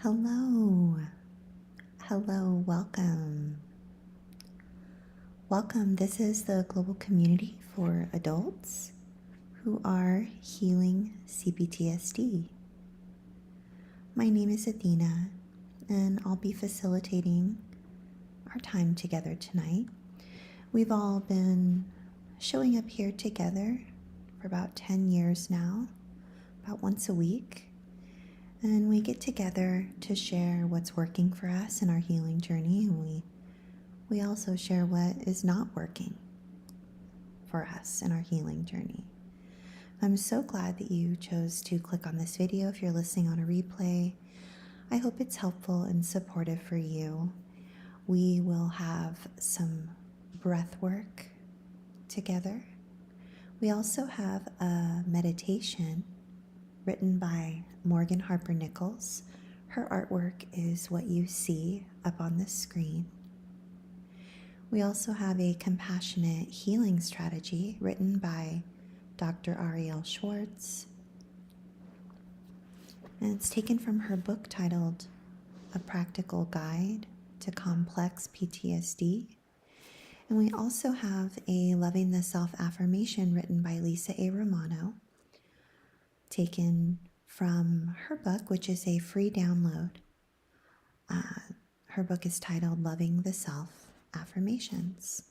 Hello, hello, welcome. Welcome. This is the global community for adults who are healing CPTSD. My name is Athena, and I'll be facilitating our time together tonight. We've all been showing up here together for about 10 years now, about once a week. And we get together to share what's working for us in our healing journey, and we also share what is not working for us in our healing journey. I'm so glad that you chose to click on this video. If you're listening on a replay, I hope it's helpful and supportive for you. We will have some breath work together. We also have a meditation written by Morgan Harper Nichols. Her artwork is what you see up on the screen. We also have a compassionate healing strategy written by Dr. Ariel Schwartz. And it's taken from her book titled A Practical Guide to Complex PTSD. And we also have a Loving the Self affirmation written by Lisa A. Romano, taken from her book, which is a free download. Her book is titled Loving the Self Affirmations.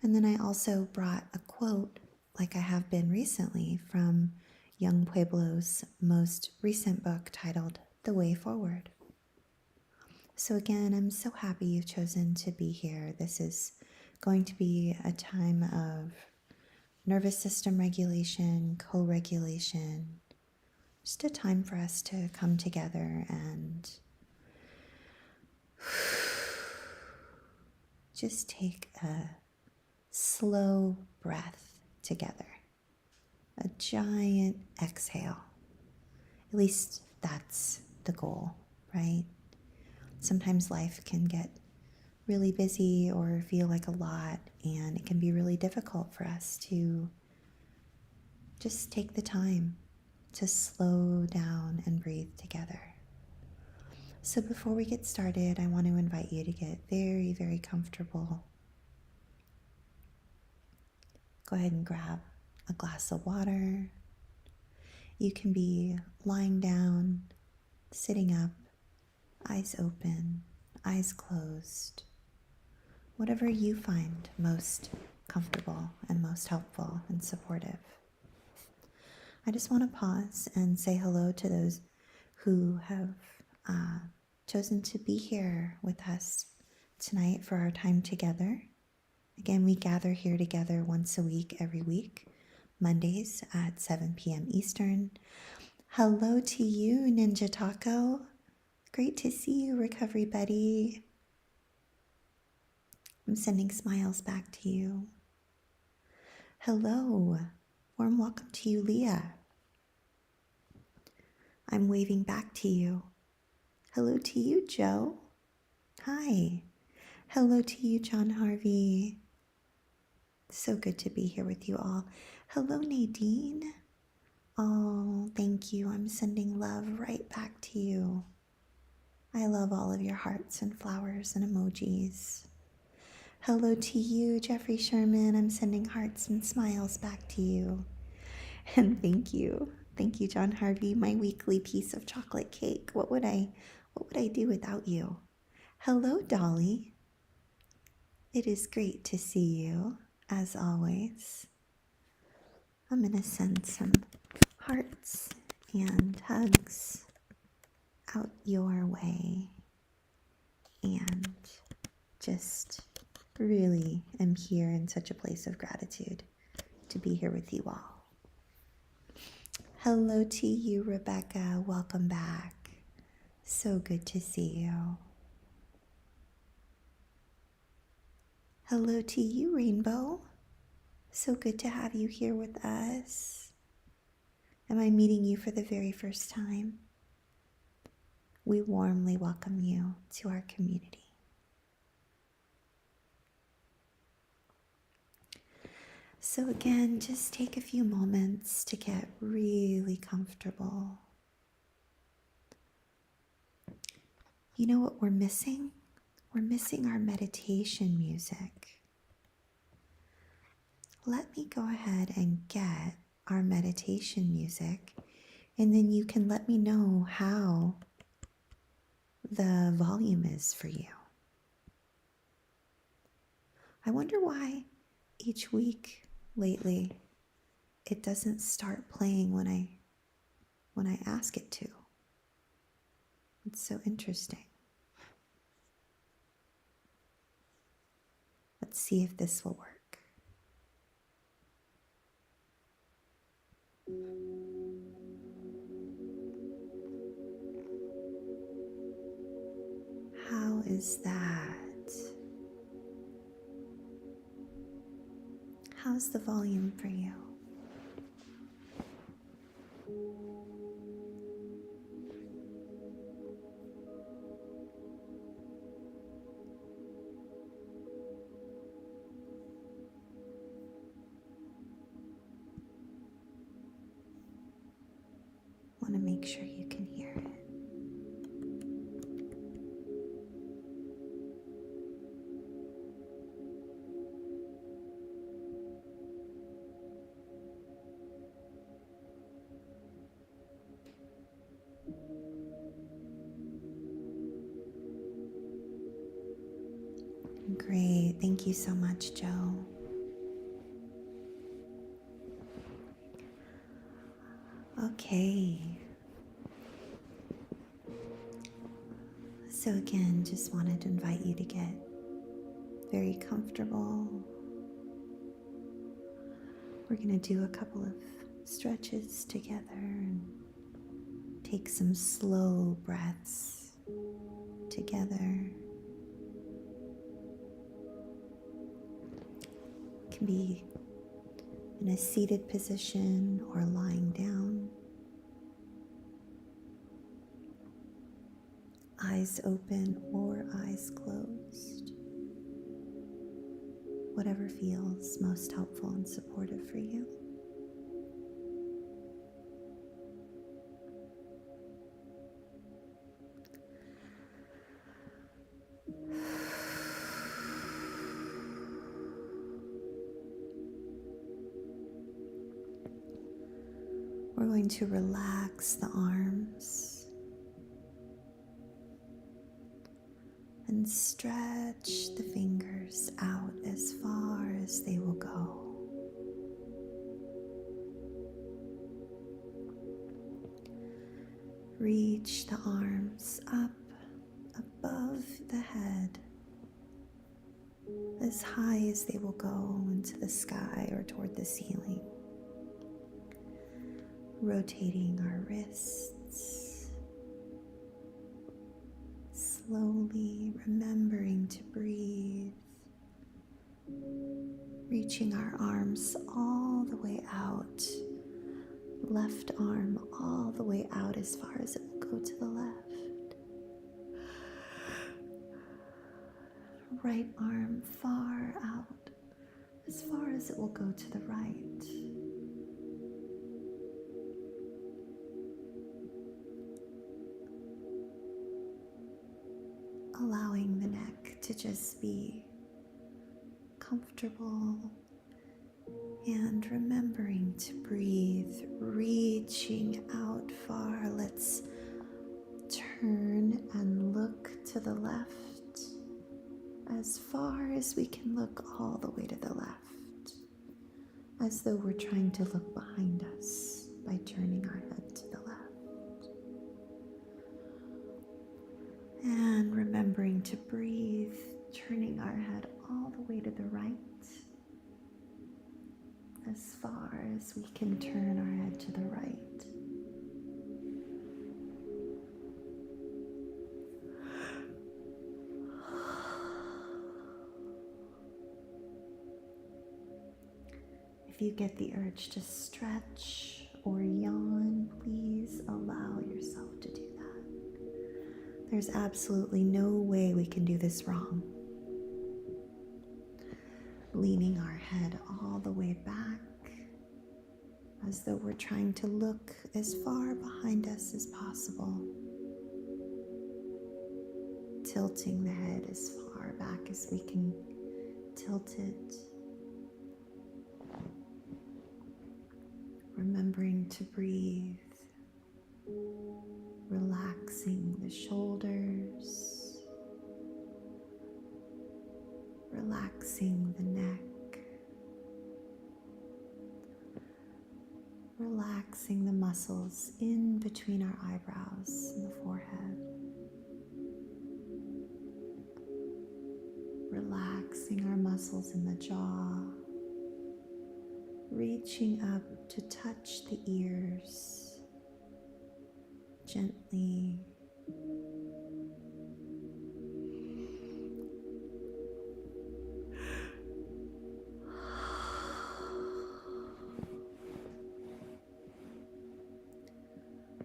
And then I also brought a quote, like I have been recently, from Young Pueblo's most recent book titled The Way Forward. So again, I'm so happy you've chosen to be here. This is going to be a time of nervous system regulation, co-regulation, just a time for us to come together and just take a slow breath together, a giant exhale. At least that's the goal, right? Sometimes life can get really busy or feel like a lot, and it can be really difficult for us to just take the time to slow down and breathe together. So before we get started, I want to invite you to get very, very comfortable. Go ahead and grab a glass of water. You can be lying down, sitting up, eyes open, eyes closed, whatever you find most comfortable and most helpful and supportive. I just want to pause and say hello to those who have chosen to be here with us tonight for our time together. Again, we gather here together once a week, every week, Mondays at 7 p.m. Eastern. Hello to you, Ninja Taco. Great to see you, Recovery Buddy. I'm sending smiles back to you. Hello. Warm welcome to you, Leah. I'm waving back to you. Hello to you, Joe. Hi. Hello to you, John Harvey. So good to be here with you all. Hello, Nadine. Oh, thank you. I'm sending love right back to you. I love all of your hearts and flowers and emojis. Hello to you, Jeffrey Sherman. I'm sending hearts and smiles back to you. And thank you. Thank you, John Harvey, my weekly piece of chocolate cake. What would I do without you? Hello, Dolly. It is great to see you, as always. I'm going to send some hearts and hugs out your way, and just really am here in such a place of gratitude to be here with you all. Hello to you, Rebecca. Welcome back. So good to see you. Hello to you, Rainbow. So good to have you here with us. Am I meeting you for the very first time? We warmly welcome you to our community. So again, just take a few moments to get really comfortable. You know what we're missing? We're missing our meditation music. Let me go ahead and get our meditation music, and then you can let me know how the volume is for you. I wonder why each week lately it doesn't start playing when I ask it to. It's so interesting. Let's see if this will work. How is that? How's the volume for you? Want to make sure you can hear it. Great. Thank you so much, Joe. Okay. So again, just wanted to invite you to get very comfortable. We're going to do a couple of stretches together and take some slow breaths together. It can be in a seated position or lying down. Eyes open or eyes closed. Whatever feels most helpful and supportive for you. We're going to relax the arms and stretch the fingers out as far as they will go. Reach the arms up above the head, as high as they will go into the sky or toward the ceiling. Rotating our wrists, slowly remembering to breathe, reaching our arms all the way out, left arm all the way out as far as it will go to the left, right arm far out as far as it will go to the right. Allowing the neck to just be comfortable and remembering to breathe, reaching out far. Let's turn and look to the left as far as we can look all the way to the left, as though we're trying to look behind us by turning our head to the left. And remembering to breathe, turning our head all the way to the right, as far as we can turn our head to the right. If you get the urge to stretch or yawn, please allow yourself to do that. There's absolutely no way we can do this wrong. Leaning our head all the way back, as though we're trying to look as far behind us as possible. tilting the head as far back as we can tilt it. Remembering to breathe, relaxing the shoulders, relaxing the neck, relaxing the muscles in between our eyebrows and the forehead, relaxing our muscles in the jaw, reaching up to touch the ears gently.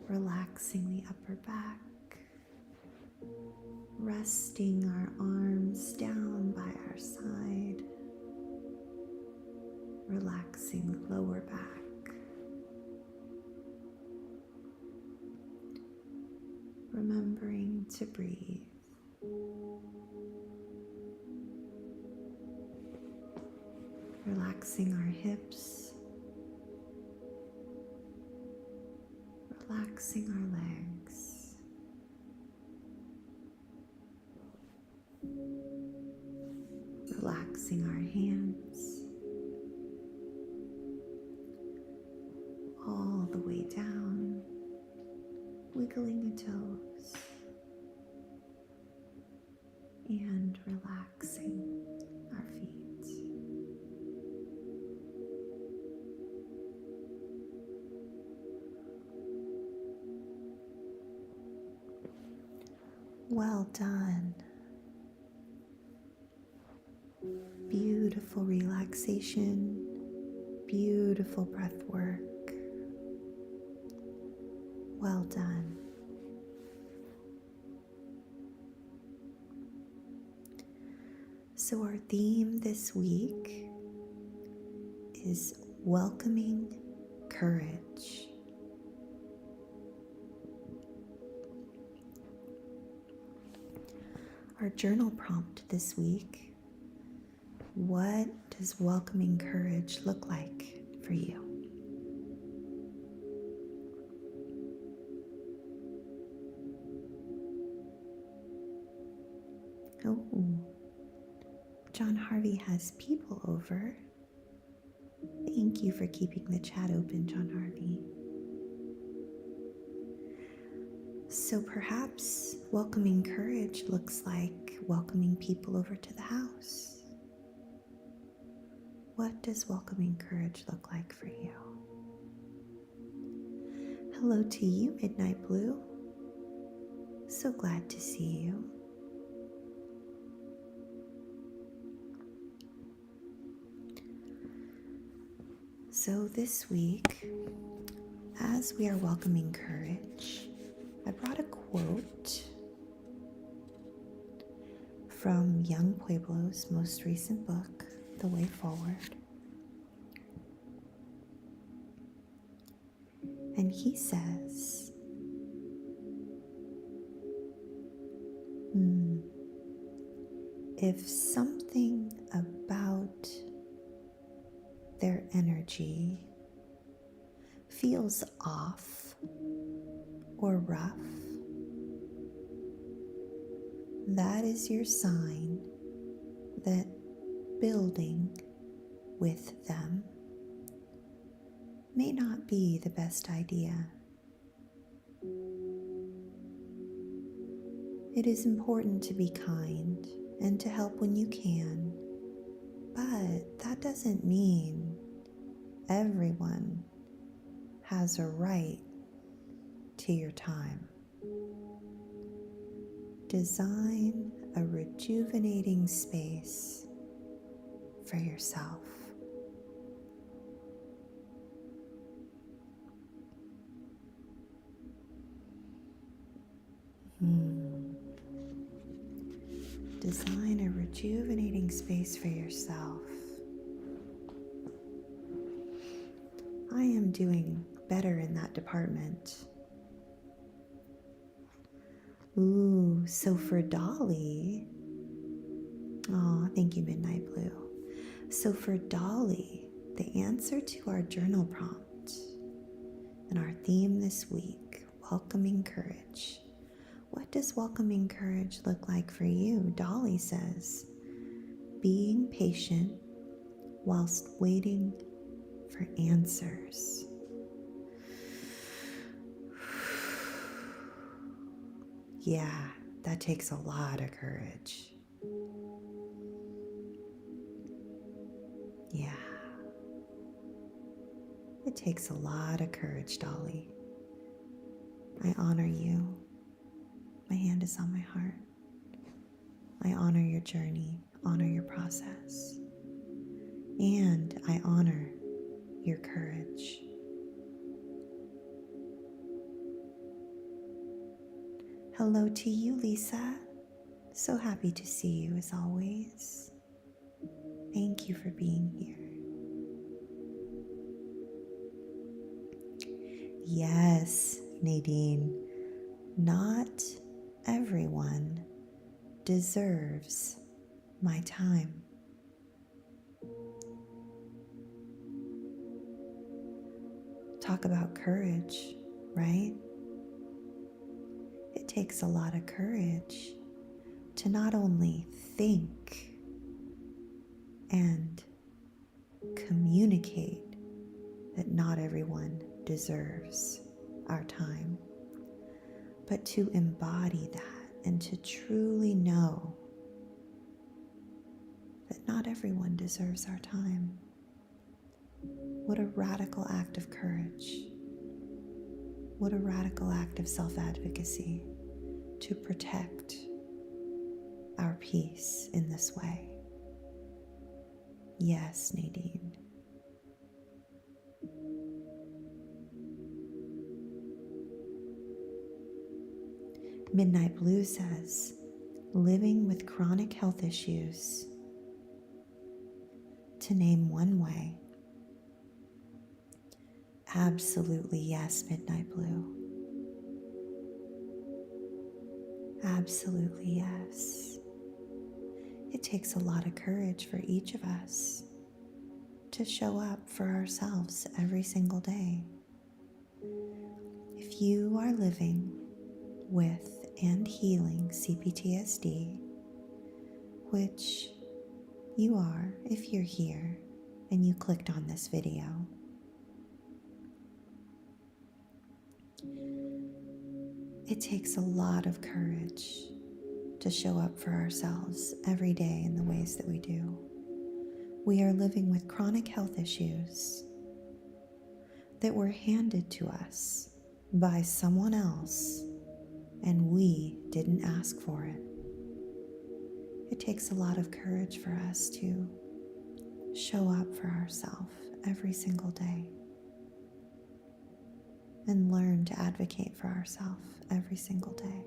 Relaxing the upper back, resting our arms down by our side, relaxing the lower back, remembering to breathe. Relaxing our hips, relaxing our legs, relaxing our hands, all the way down, wiggling the toes, and relaxing our feet. Well done. Beautiful relaxation, beautiful breath work. Well done. So our theme this week is welcoming courage. Our journal prompt this week: what does welcoming courage look like for you? Oh, John Harvey has people over. Thank you for keeping the chat open, John Harvey. So perhaps welcoming courage looks like welcoming people over to the house. What does welcoming courage look like for you? Hello to you, Midnight Blue. So glad to see you. So this week, as we are welcoming courage, I brought a quote from Young Pueblo's most recent book, The Way Forward. And he says, if something about their energy feels off or rough, that is your sign that building with them may not be the best idea. It is important to be kind and to help when you can, but that doesn't mean everyone has a right to your time. Design a rejuvenating space for yourself. Design a rejuvenating space for yourself. I am doing better in that department. Ooh, so for Dolly, oh, thank you, Midnight Blue. So for Dolly, the answer to our journal prompt and our theme this week, welcoming courage. What does welcoming courage look like for you? Dolly says, being patient whilst waiting for answers. Yeah, that takes a lot of courage. Yeah, it takes a lot of courage, Dolly. I honor you. My hand is on my heart. I honor your journey, honor your process, and I honor your courage. Hello to you, Lisa. So happy to see you as always. Thank you for being here. Yes, Nadine, not everyone deserves my time. Talk about courage, right? It takes a lot of courage to not only think and communicate that not everyone deserves our time, but to embody that and to truly know that not everyone deserves our time. What a radical act of courage. What a radical act of self-advocacy to protect our peace in this way. Yes, Nadine. Midnight Blue says, living with chronic health issues. To name one way. Absolutely yes, Midnight Blue. Absolutely yes. It takes a lot of courage for each of us to show up for ourselves every single day. If you are living with and healing CPTSD, which you are if you're here and you clicked on this video, it takes a lot of courage to show up for ourselves every day in the ways that we do. We are living with chronic health issues that were handed to us by someone else, and we didn't ask for it. It takes a lot of courage for us to show up for ourselves every single day and learn to advocate for ourselves every single day.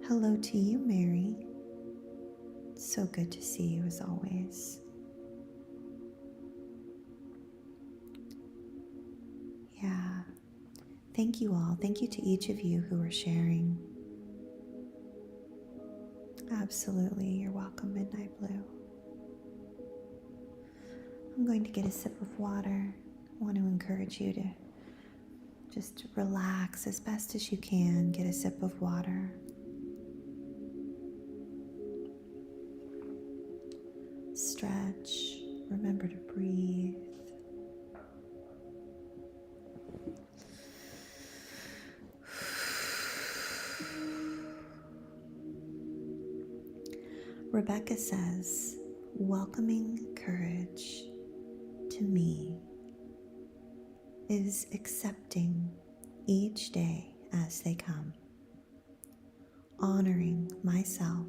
Hello to you, Mary. So good to see you as always. Yeah. Thank you all. Thank you to each of you who are sharing. Absolutely. You're welcome, Midnight Blue. I'm going to get a sip of water. I want to encourage you to just relax as best as you can. Get a sip of water. Stretch. Remember to breathe. Rebecca says, welcoming courage to me is accepting each day as they come, honoring myself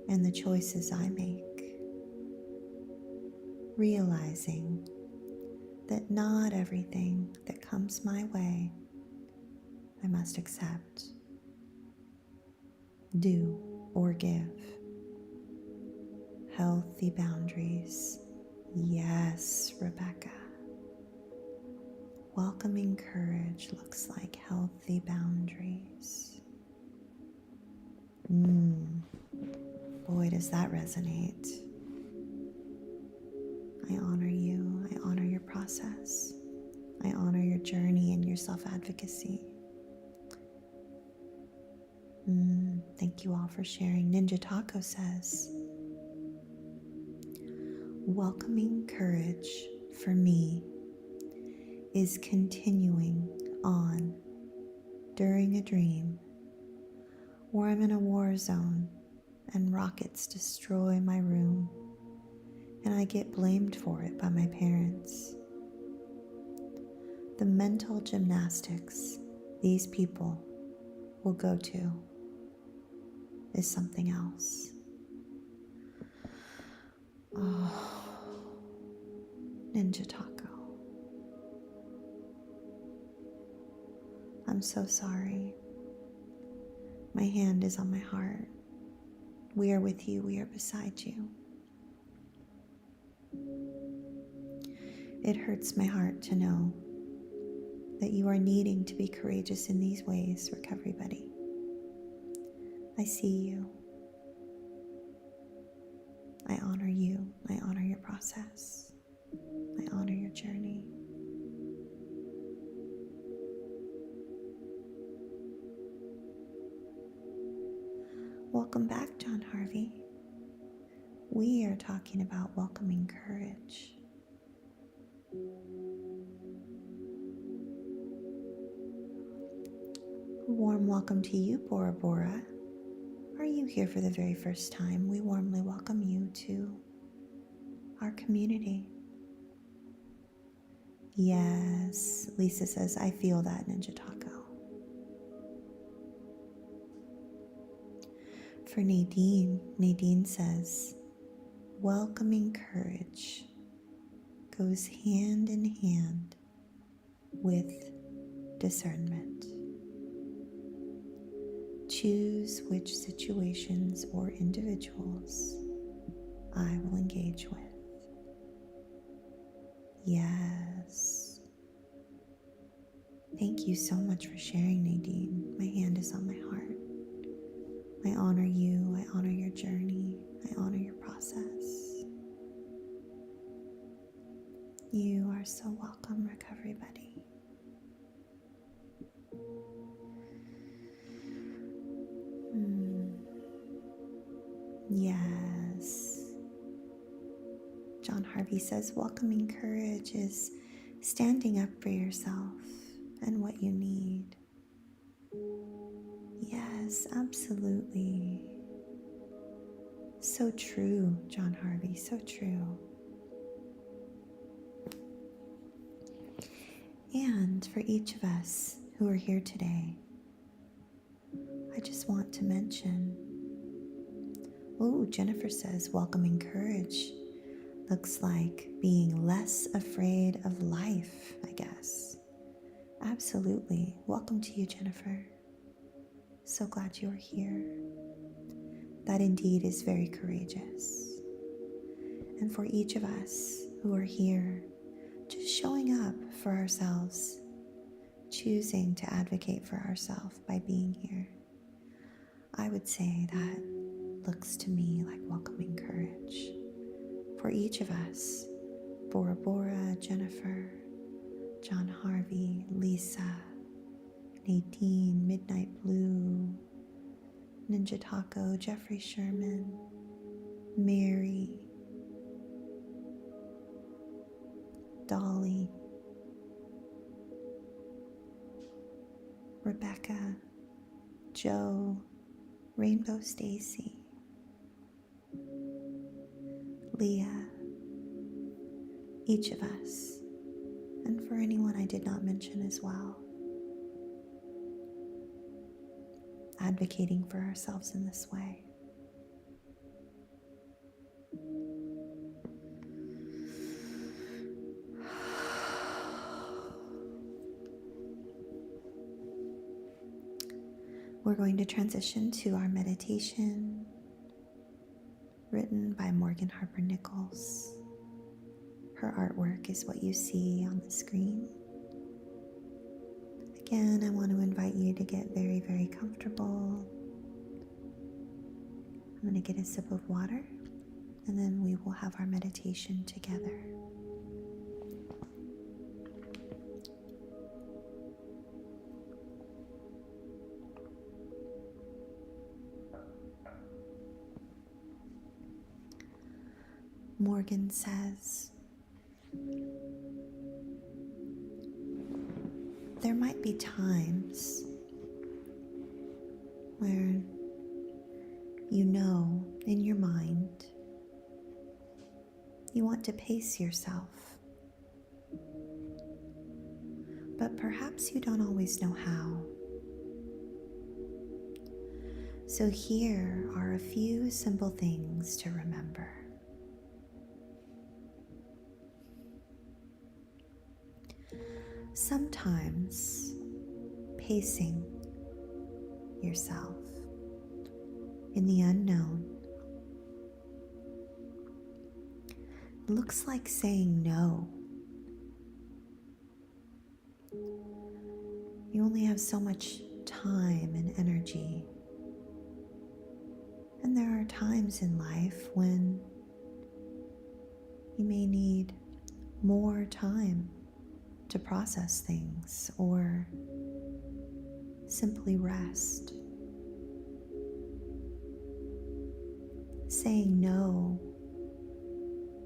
and the choices I make, realizing that not everything that comes my way I must accept, do, or give. Healthy boundaries. Yes, Rebecca. Welcoming courage looks like healthy boundaries. Boy, does that resonate. I honor you. I honor your process. I honor your journey and your self-advocacy. Thank you all for sharing. Ninja Taco says, welcoming courage for me is continuing on during a dream where I'm in a war zone and rockets destroy my room and I get blamed for it by my parents. The mental gymnastics these people will go to is something else. Oh, Ninja Taco. I'm so sorry. My hand is on my heart. We are with you. We are beside you. It hurts my heart to know that you are needing to be courageous in these ways, Recovery Buddy. I see you. I honor you. I honor your process. I honor your journey. Welcome back, John Harvey. We are talking about welcoming courage. A warm welcome to you, Bora Bora. Are you here for the very first time? We warmly welcome you to our community. Yes, Lisa says, I feel that, Ninja Taco. For Nadine says, welcoming courage goes hand in hand with discernment. Choose which situations or individuals I will engage with. Yes. Thank you so much for sharing, Nadine. My hand is on my heart. I honor you. I honor your journey. I honor your process. You are so welcome, Recovery Buddy. Yes. John Harvey says, welcoming courage is standing up for yourself and what you need. Yes, absolutely. So true, John Harvey, so true. And for each of us who are here today, I just want to mention, Jennifer says, welcoming courage looks like being less afraid of life, I guess. Absolutely. Welcome to you, Jennifer. So glad you are here. That indeed is very courageous. And for each of us who are here, just showing up for ourselves, choosing to advocate for ourselves by being here, I would say that looks to me like welcoming courage. For each of us, Bora Bora, Jennifer, John Harvey, Lisa, Nadine, Midnight Blue, Ninja Taco, Jeffrey Sherman, Mary, Dolly, Rebecca, Joe, Rainbow Stacy, Leah, each of us, and for anyone I did not mention as well, advocating for ourselves in this way. We're going to transition to our meditation, written by Morgan Harper Nichols. Her artwork is what you see on the screen. Again, I want to invite you to get very, very comfortable. I'm going to get a sip of water, and then we will have our meditation together. Morgan says, there might be times where you know in your mind you want to pace yourself, but perhaps you don't always know how. So here are a few simple things to remember. Sometimes pacing yourself in the unknown looks like saying no. You only have so much time and energy, and there are times in life when you may need more time to process things or simply rest. Saying no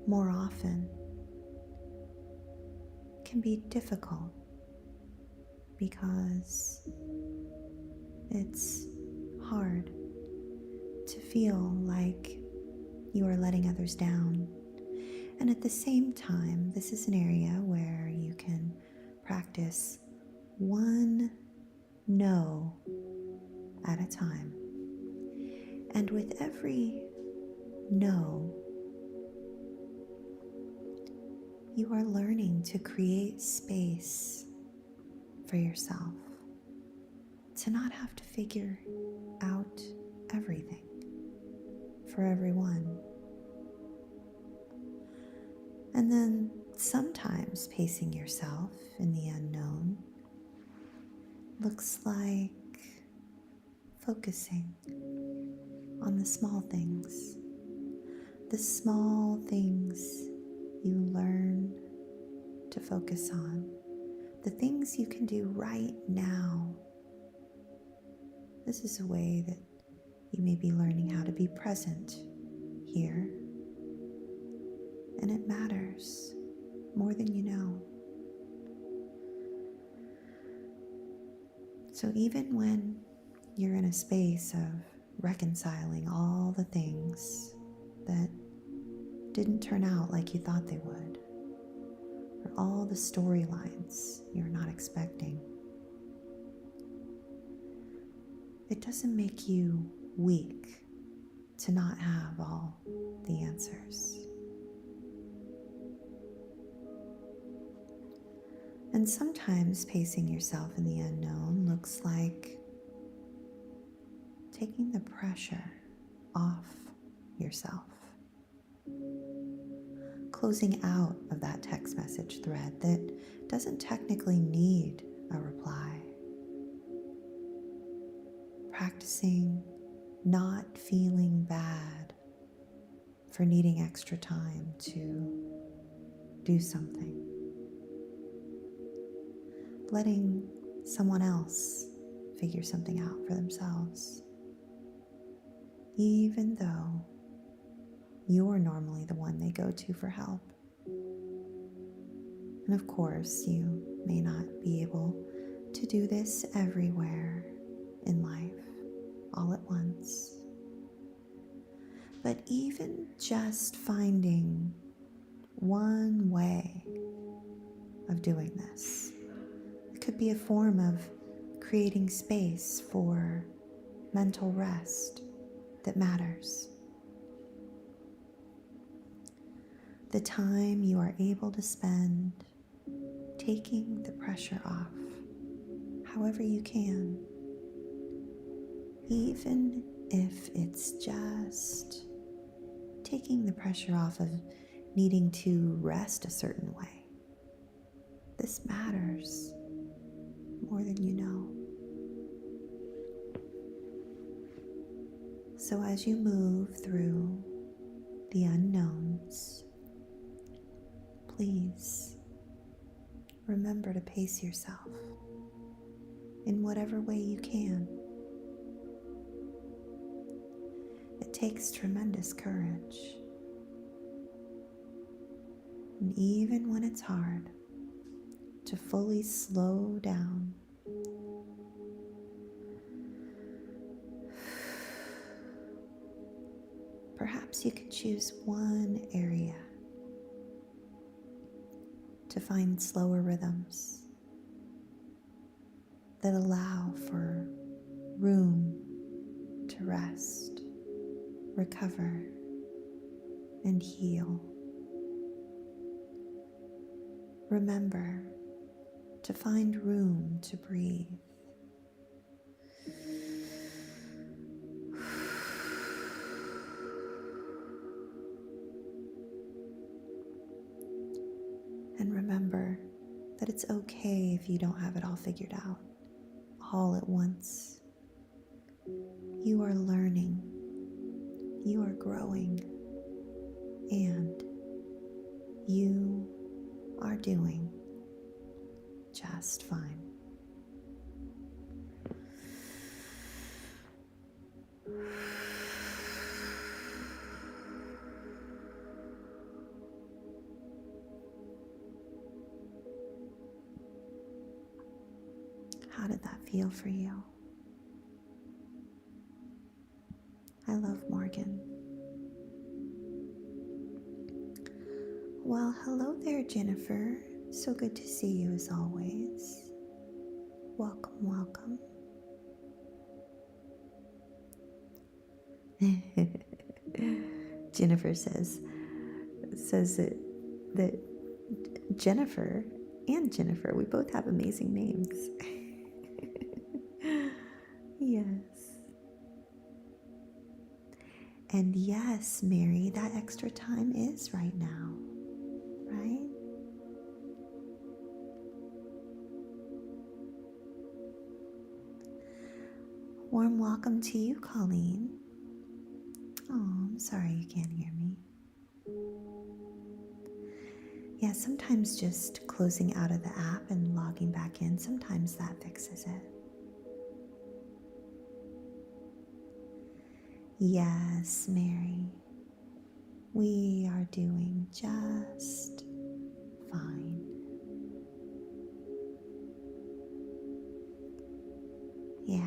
more often can be difficult because it's hard to feel like you are letting others down. And at the same time, this is an area where you can practice one no at a time. And with every no, you are learning to create space for yourself, to not have to figure out everything for everyone. And then sometimes pacing yourself in the unknown looks like focusing on the small things you learn to focus on, the things you can do right now. This is a way that you may be learning how to be present here. And it matters more than you know. So even when you're in a space of reconciling all the things that didn't turn out like you thought they would, or all the storylines you're not expecting, it doesn't make you weak to not have all the answers. And sometimes pacing yourself in the unknown looks like taking the pressure off yourself, closing out of that text message thread that doesn't technically need a reply, practicing not feeling bad for needing extra time to do something, letting someone else figure something out for themselves, even though you're normally the one they go to for help. And of course, you may not be able to do this everywhere in life all at once. But even just finding one way of doing this, it could be a form of creating space for mental rest that matters. The time you are able to spend taking the pressure off, however you can, even if it's just taking the pressure off of needing to rest a certain way. This matters more than you know. So as you move through the unknowns, please remember to pace yourself in whatever way you can. It takes tremendous courage. And even when it's hard, to fully slow down. Perhaps you could choose one area to find slower rhythms that allow for room to rest, recover, and heal. Remember to find room to breathe. And remember that it's okay if you don't have it all figured out all at once. You are learning, you are growing, and you are doing just fine. How did that feel for you? I love Morgan. Well, hello there, Jennifer. So good to see you as always. Welcome, welcome. Jennifer says that Jennifer and Jennifer, we both have amazing names. Yes. And yes, Mary, that extra time is right now, right? Warm welcome to you, Colleen. Oh, I'm sorry you can't hear me. Yeah, sometimes just closing out of the app and logging back in, sometimes that fixes it. Yes, Mary, we are doing just fine. Yeah.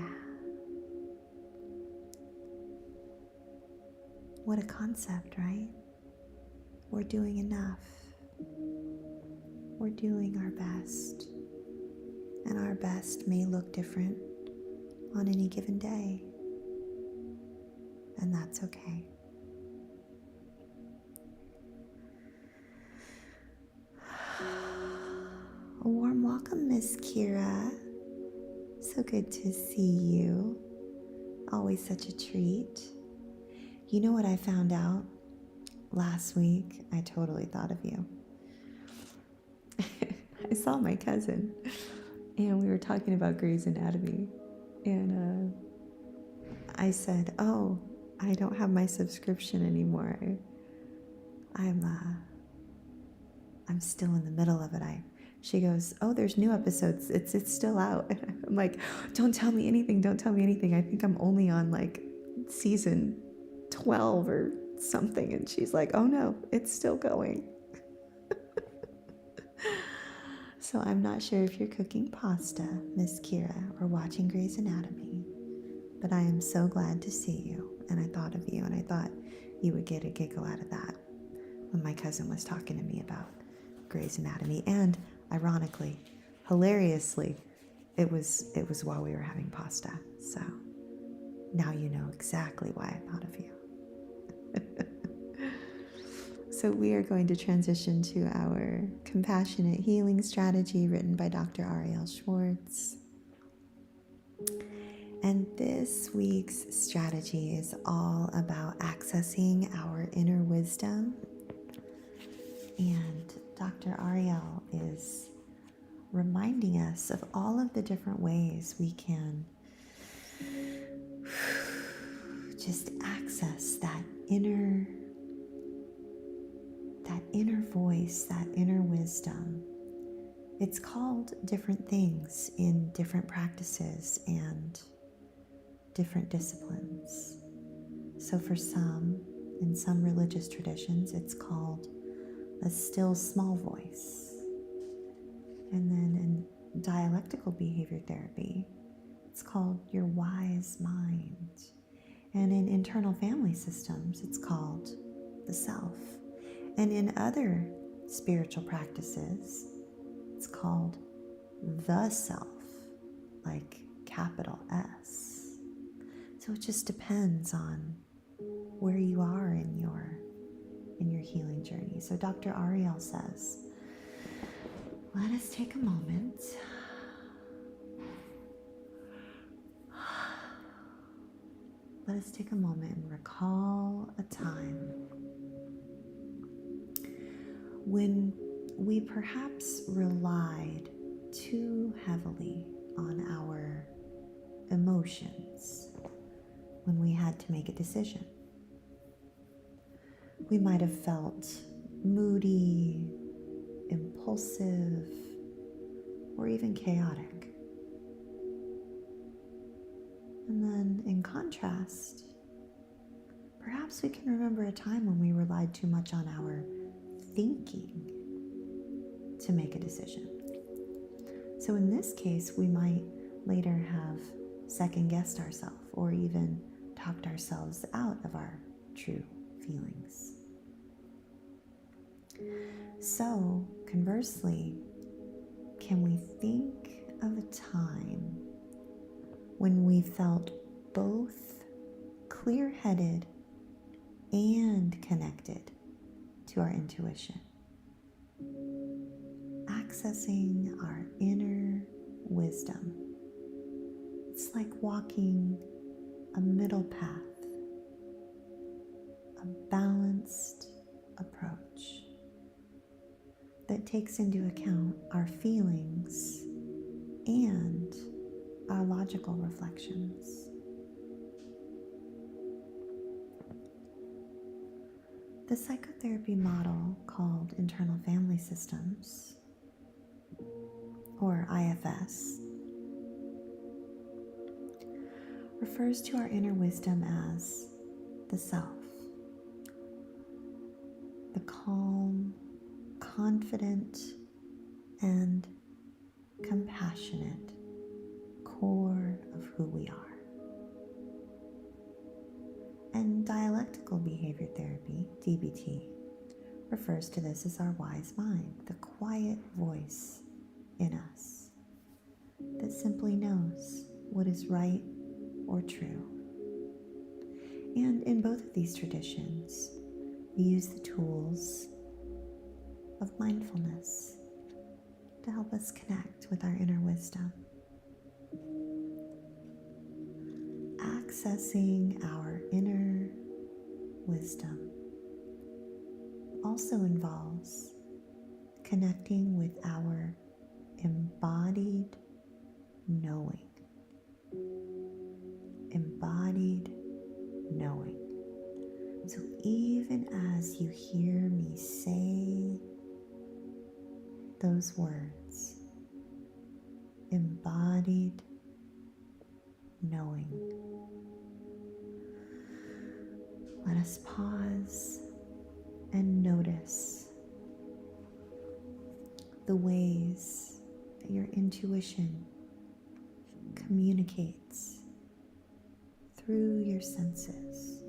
What a concept, right? We're doing enough. We're doing our best. And our best may look different on any given day. And that's okay. A warm welcome, Miss Kira. So good to see you. Always such a treat. You know what I found out last week? I totally thought of you. I saw my cousin and we were talking about Grey's Anatomy. And I said, oh, I don't have my subscription anymore. I'm still in the middle of it. She goes, oh, there's new episodes. It's still out. And I'm like, don't tell me anything. Don't tell me anything. I think I'm only on like season 12 or something. And she's like, oh no, it's still going. So I'm not sure if you're cooking pasta, Miss Kira, or watching Grey's Anatomy, but I am so glad to see you. And I thought of you, and I thought you would get a giggle out of that when my cousin was talking to me about Grey's Anatomy. And ironically, hilariously, it was while we were having pasta. So now you know exactly why I thought of you. So we are going to transition to our compassionate healing strategy written by Dr. Ariel Schwartz. And this week's strategy is all about accessing our inner wisdom. And Dr. Ariel is reminding us of all of the different ways we can just access that inner voice, that inner wisdom. It's called different things in different practices and different disciplines. So for some, in some religious traditions, it's called a still small voice. And then in dialectical behavior therapy, it's called your wise mind. And in internal family systems, it's called the self. And in other spiritual practices, it's called the self, like capital S. So it just depends on where you are in your healing journey. So Dr. Ariel says, let us take a moment. Let us take a moment and recall a time when we perhaps relied too heavily on our emotions when we had to make a decision. We might have felt moody, impulsive, or even chaotic. And then in contrast, perhaps we can remember a time when we relied too much on our thinking to make a decision. So in this case, we might later have second-guessed ourselves or even talked ourselves out of our true feelings. So conversely, can we think of a time when we felt both clear-headed and connected to our intuition, accessing our inner wisdom? It's like walking a middle path, a balanced approach that takes into account our feelings and our logical reflections. The psychotherapy model called internal family systems, or IFS, refers to our inner wisdom as the self, the calm, confident, and compassionate core of who we are. And dialectical behavior therapy, DBT, refers to this as our wise mind, the quiet voice in us that simply knows what is right or true. And in both of these traditions, we use the tools of mindfulness to help us connect with our inner wisdom. Accessing our inner wisdom also involves connecting with our embodied knowing. Embodied knowing. So even as you hear me say those words, embodied knowing, let us pause and notice the ways that your intuition communicates through your senses.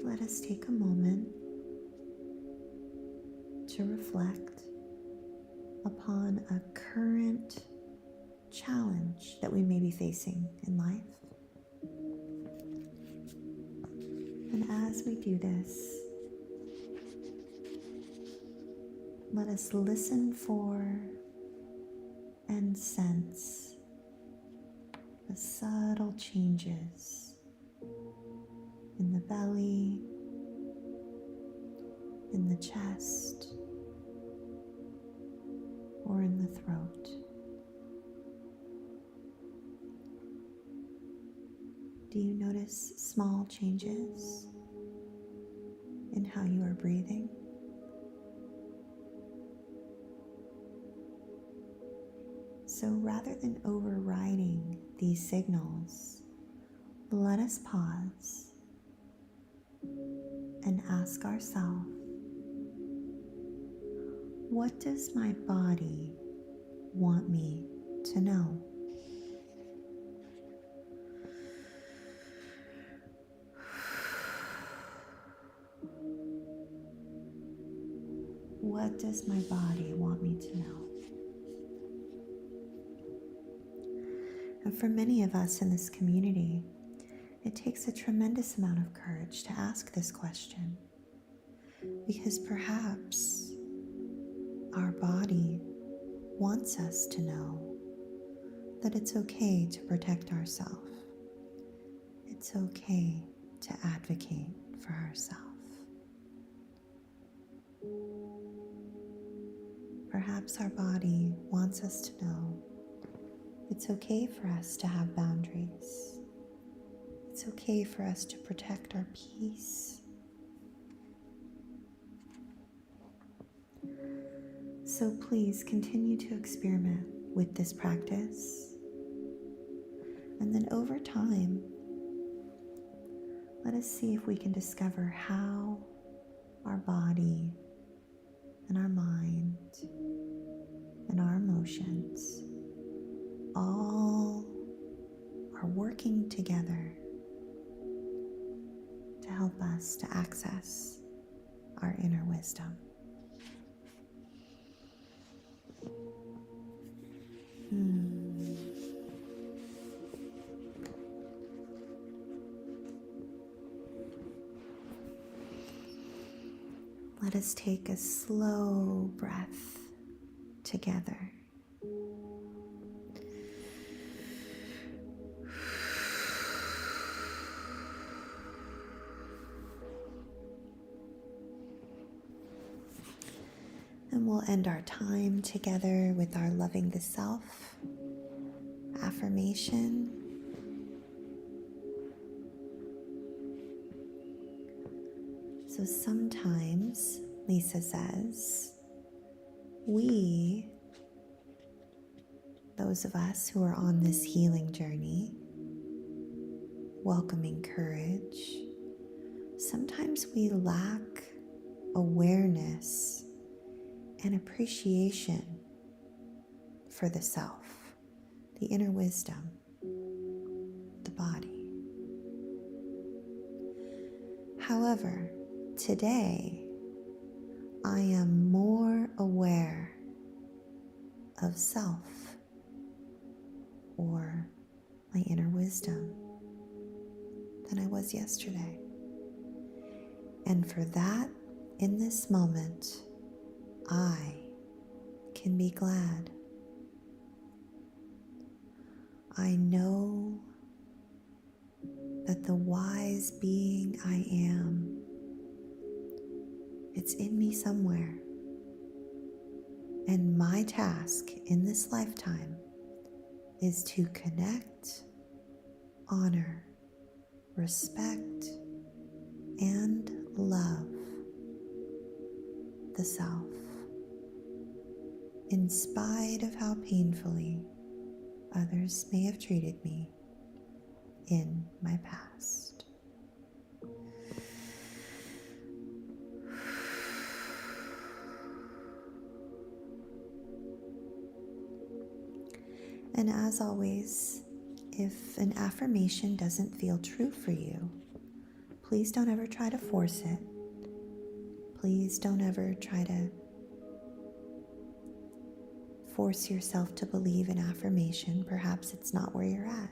Let us take a moment to reflect upon a current challenge that we may be facing in life. And as we do this, let us listen for and sense the subtle changes in the belly, in the chest, or in the throat. Do you notice small changes in how you are breathing? So rather than overriding these signals, let us pause and ask ourselves, what does my body want me to know? What does my body want me to know? And for many of us in this community, it takes a tremendous amount of courage to ask this question, because perhaps our body wants us to know that it's okay to protect ourselves. It's okay to advocate for ourselves. Perhaps our body wants us to know it's okay for us to have boundaries. It's okay for us to protect our peace. So please continue to experiment with this practice. And then over time, let us see if we can discover how our body and our mind and our emotions all are working together to help us to access our inner wisdom. Let us take a slow breath together. And we'll end our time together with our loving the self affirmation. So sometimes, Lisa says, we, those of us who are on this healing journey, welcoming courage, sometimes we lack awareness and appreciation for the self, the inner wisdom, the body. However, today, I am more aware of self or my inner wisdom than I was yesterday. And for that, in this moment, I can be glad. I know that the wise being I am, it's in me somewhere. And my task in this lifetime is to connect, honor, respect, and love the self, in spite of how painfully others may have treated me in my past. And as always, if an affirmation doesn't feel true for you, please don't ever try to force it. Please don't ever try to force yourself to believe an affirmation. Perhaps it's not where you're at.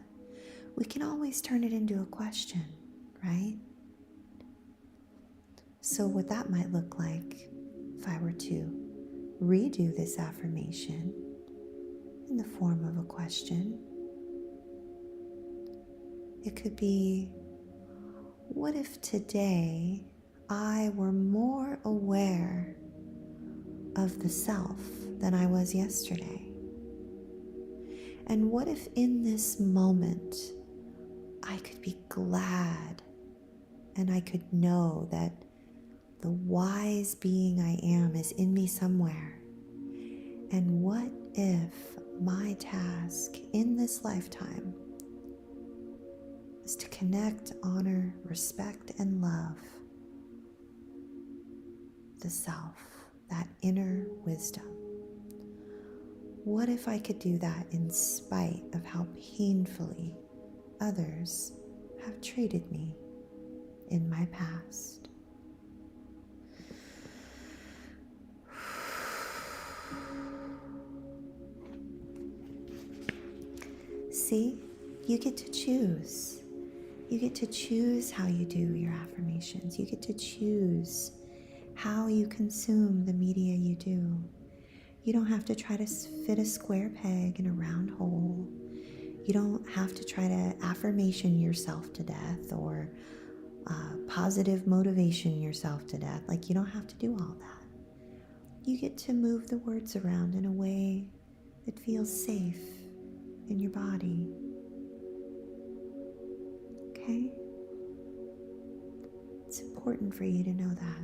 We can always turn it into a question, right? So what that might look like, if I were to redo this affirmation in the form of a question, it could be, what if today I were more aware of the self than I was yesterday? And what if in this moment I could be glad and I could know that the wise being I am is in me somewhere? And what if my task in this lifetime is to connect, honor, respect, and love the self, that inner wisdom? What if I could do that in spite of how painfully others have treated me in my past? See, you get to choose. You get to choose how you do your affirmations. You get to choose how you consume the media you do. You don't have to try to fit a square peg in a round hole. You don't have to try to affirmation yourself to death or positive motivation yourself to death. Like, you don't have to do all that. You get to move the words around in a way that feels safe in your body. Okay? It's important for you to know that.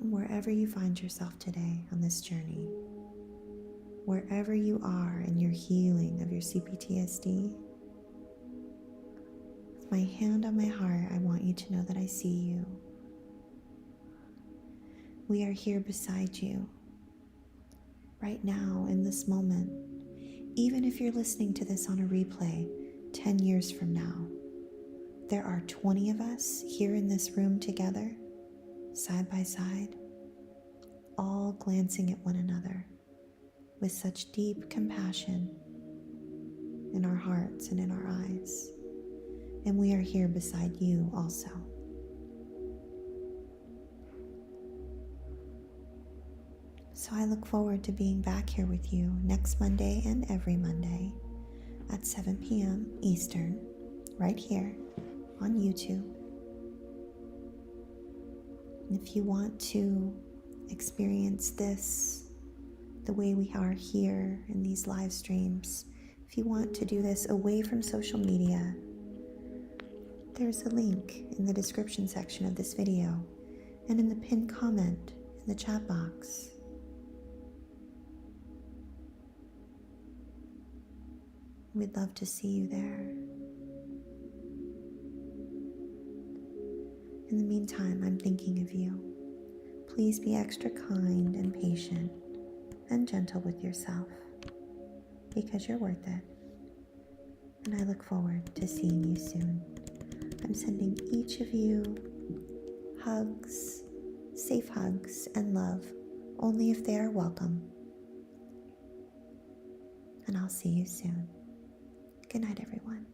And wherever you find yourself today on this journey, wherever you are in your healing of your CPTSD, with my hand on my heart, I want you to know that I see you. We are here beside you right now in this moment. Even if you're listening to this on a replay 10 years from now, there are 20 of us here in this room together, side by side, all glancing at one another with such deep compassion in our hearts and in our eyes. And we are here beside you also. So I look forward to being back here with you next Monday and every Monday at 7 p.m. Eastern, right here on YouTube. And if you want to experience this the way we are here in these live streams, if you want to do this away from social media, there's a link in the description section of this video and in the pinned comment in the chat box. We'd love to see you there. In the meantime, I'm thinking of you. Please be extra kind and patient and gentle with yourself, because you're worth it. And I look forward to seeing you soon. I'm sending each of you hugs, safe hugs, and love, only if they are welcome. And I'll see you soon. Good night, everyone.